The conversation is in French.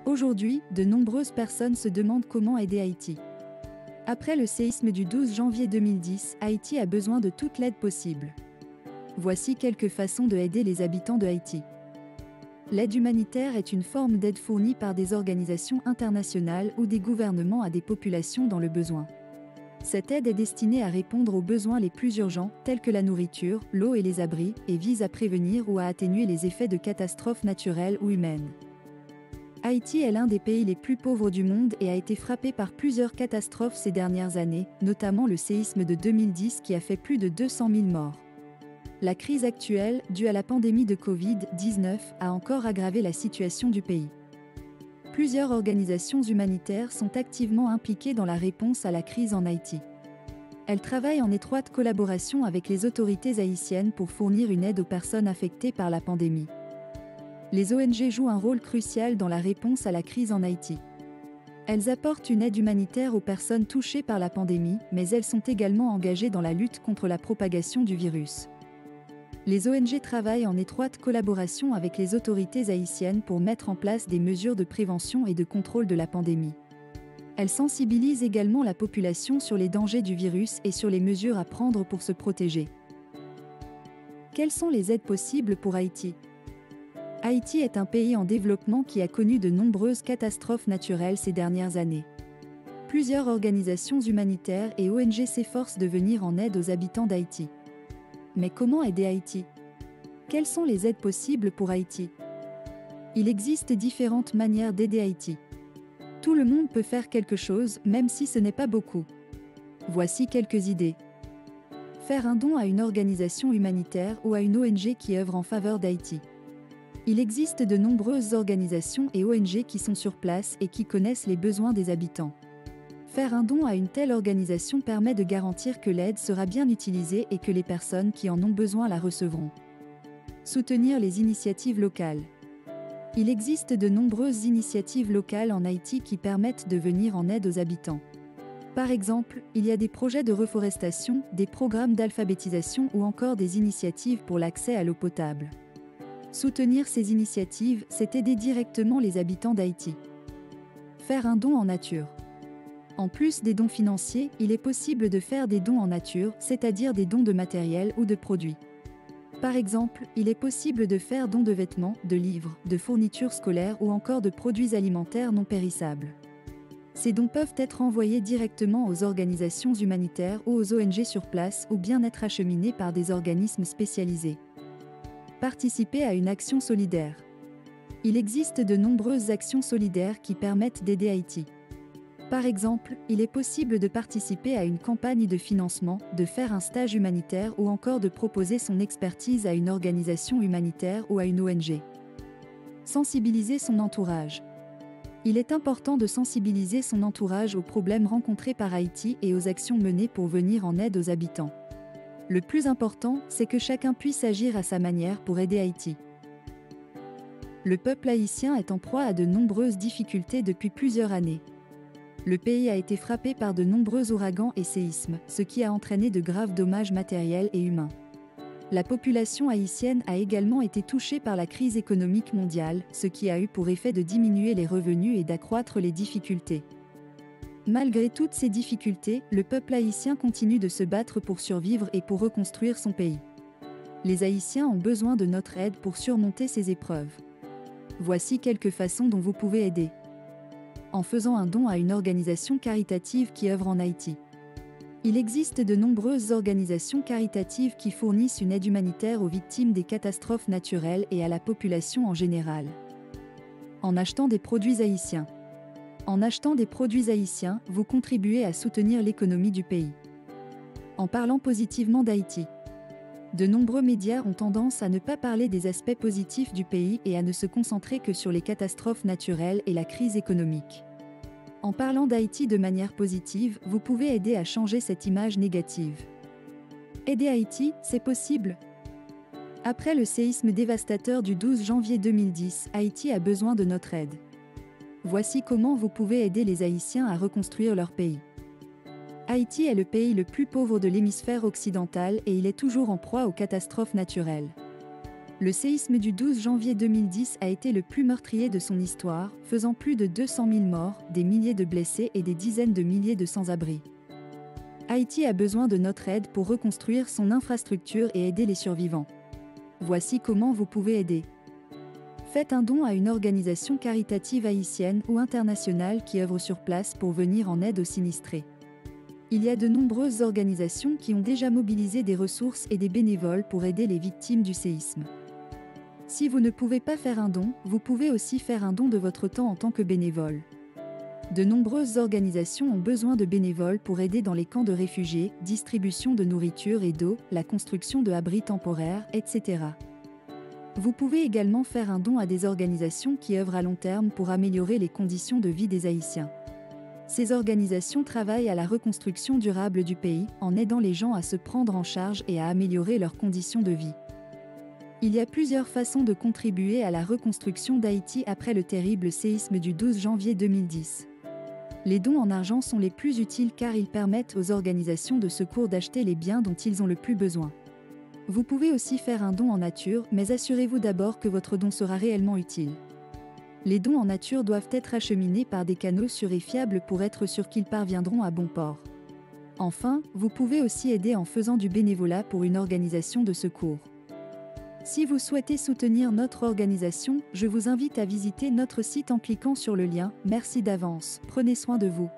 Aujourd'hui, de nombreuses personnes se demandent comment aider Haïti. Après le séisme du 12 janvier 2010, Haïti a besoin de toute l'aide possible. Voici quelques façons de aider les habitants de Haïti. L'aide humanitaire est une forme d'aide fournie par des organisations internationales ou des gouvernements à des populations dans le besoin. Cette aide est destinée à répondre aux besoins les plus urgents, tels que la nourriture, l'eau et les abris, et vise à prévenir ou à atténuer les effets de catastrophes naturelles ou humaines. Haïti est l'un des pays les plus pauvres du monde et a été frappé par plusieurs catastrophes ces dernières années, notamment le séisme de 2010 qui a fait plus de 200 000 morts. La crise actuelle, due à la pandémie de Covid-19, a encore aggravé la situation du pays. Plusieurs organisations humanitaires sont activement impliquées dans la réponse à la crise en Haïti. Elles travaillent en étroite collaboration avec les autorités haïtiennes pour fournir une aide aux personnes affectées par la pandémie. Les ONG jouent un rôle crucial dans la réponse à la crise en Haïti. Elles apportent une aide humanitaire aux personnes touchées par la pandémie, mais elles sont également engagées dans la lutte contre la propagation du virus. Les ONG travaillent en étroite collaboration avec les autorités haïtiennes pour mettre en place des mesures de prévention et de contrôle de la pandémie. Elles sensibilisent également la population sur les dangers du virus et sur les mesures à prendre pour se protéger. Quelles sont les aides possibles pour Haïti ? Haïti est un pays en développement qui a connu de nombreuses catastrophes naturelles ces dernières années. Plusieurs organisations humanitaires et ONG s'efforcent de venir en aide aux habitants d'Haïti. Mais comment aider Haïti ? Quelles sont les aides possibles pour Haïti ? Il existe différentes manières d'aider Haïti. Tout le monde peut faire quelque chose, même si ce n'est pas beaucoup. Voici quelques idées. Faire un don à une organisation humanitaire ou à une ONG qui œuvre en faveur d'Haïti. Il existe de nombreuses organisations et ONG qui sont sur place et qui connaissent les besoins des habitants. Faire un don à une telle organisation permet de garantir que l'aide sera bien utilisée et que les personnes qui en ont besoin la recevront. Soutenir les initiatives locales. Il existe de nombreuses initiatives locales en Haïti qui permettent de venir en aide aux habitants. Par exemple, il y a des projets de reforestation, des programmes d'alphabétisation ou encore des initiatives pour l'accès à l'eau potable. Soutenir ces initiatives, c'est aider directement les habitants d'Haïti. Faire un don en nature. En plus des dons financiers, il est possible de faire des dons en nature, c'est-à-dire des dons de matériel ou de produits. Par exemple, il est possible de faire don de vêtements, de livres, de fournitures scolaires ou encore de produits alimentaires non périssables. Ces dons peuvent être envoyés directement aux organisations humanitaires ou aux ONG sur place ou bien être acheminés par des organismes spécialisés. Participer à une action solidaire. Il existe de nombreuses actions solidaires qui permettent d'aider Haïti. Par exemple, il est possible de participer à une campagne de financement, de faire un stage humanitaire ou encore de proposer son expertise à une organisation humanitaire ou à une ONG. Sensibiliser son entourage. Il est important de sensibiliser son entourage aux problèmes rencontrés par Haïti et aux actions menées pour venir en aide aux habitants. Le plus important, c'est que chacun puisse agir à sa manière pour aider Haïti. Le peuple haïtien est en proie à de nombreuses difficultés depuis plusieurs années. Le pays a été frappé par de nombreux ouragans et séismes, ce qui a entraîné de graves dommages matériels et humains. La population haïtienne a également été touchée par la crise économique mondiale, ce qui a eu pour effet de diminuer les revenus et d'accroître les difficultés. Malgré toutes ces difficultés, le peuple haïtien continue de se battre pour survivre et pour reconstruire son pays. Les Haïtiens ont besoin de notre aide pour surmonter ces épreuves. Voici quelques façons dont vous pouvez aider. En faisant un don à une organisation caritative qui œuvre en Haïti. Il existe de nombreuses organisations caritatives qui fournissent une aide humanitaire aux victimes des catastrophes naturelles et à la population en général. En achetant des produits haïtiens. En achetant des produits haïtiens, vous contribuez à soutenir l'économie du pays. En parlant positivement d'Haïti. De nombreux médias ont tendance à ne pas parler des aspects positifs du pays et à ne se concentrer que sur les catastrophes naturelles et la crise économique. En parlant d'Haïti de manière positive, vous pouvez aider à changer cette image négative. Aider Haïti, c'est possible. Après le séisme dévastateur du 12 janvier 2010, Haïti a besoin de notre aide. Voici comment vous pouvez aider les Haïtiens à reconstruire leur pays. Haïti est le pays le plus pauvre de l'hémisphère occidental et il est toujours en proie aux catastrophes naturelles. Le séisme du 12 janvier 2010 a été le plus meurtrier de son histoire, faisant plus de 200 000 morts, des milliers de blessés et des dizaines de milliers de sans-abri. Haïti a besoin de notre aide pour reconstruire son infrastructure et aider les survivants. Voici comment vous pouvez aider. Faites un don à une organisation caritative haïtienne ou internationale qui œuvre sur place pour venir en aide aux sinistrés. Il y a de nombreuses organisations qui ont déjà mobilisé des ressources et des bénévoles pour aider les victimes du séisme. Si vous ne pouvez pas faire un don, vous pouvez aussi faire un don de votre temps en tant que bénévole. De nombreuses organisations ont besoin de bénévoles pour aider dans les camps de réfugiés, distribution de nourriture et d'eau, la construction de abris temporaires, etc. Vous pouvez également faire un don à des organisations qui œuvrent à long terme pour améliorer les conditions de vie des Haïtiens. Ces organisations travaillent à la reconstruction durable du pays, en aidant les gens à se prendre en charge et à améliorer leurs conditions de vie. Il y a plusieurs façons de contribuer à la reconstruction d'Haïti après le terrible séisme du 12 janvier 2010. Les dons en argent sont les plus utiles car ils permettent aux organisations de secours d'acheter les biens dont ils ont le plus besoin. Vous pouvez aussi faire un don en nature, mais assurez-vous d'abord que votre don sera réellement utile. Les dons en nature doivent être acheminés par des canaux sûrs et fiables pour être sûr qu'ils parviendront à bon port. Enfin, vous pouvez aussi aider en faisant du bénévolat pour une organisation de secours. Si vous souhaitez soutenir notre organisation, je vous invite à visiter notre site en cliquant sur le lien. Merci d'avance, prenez soin de vous.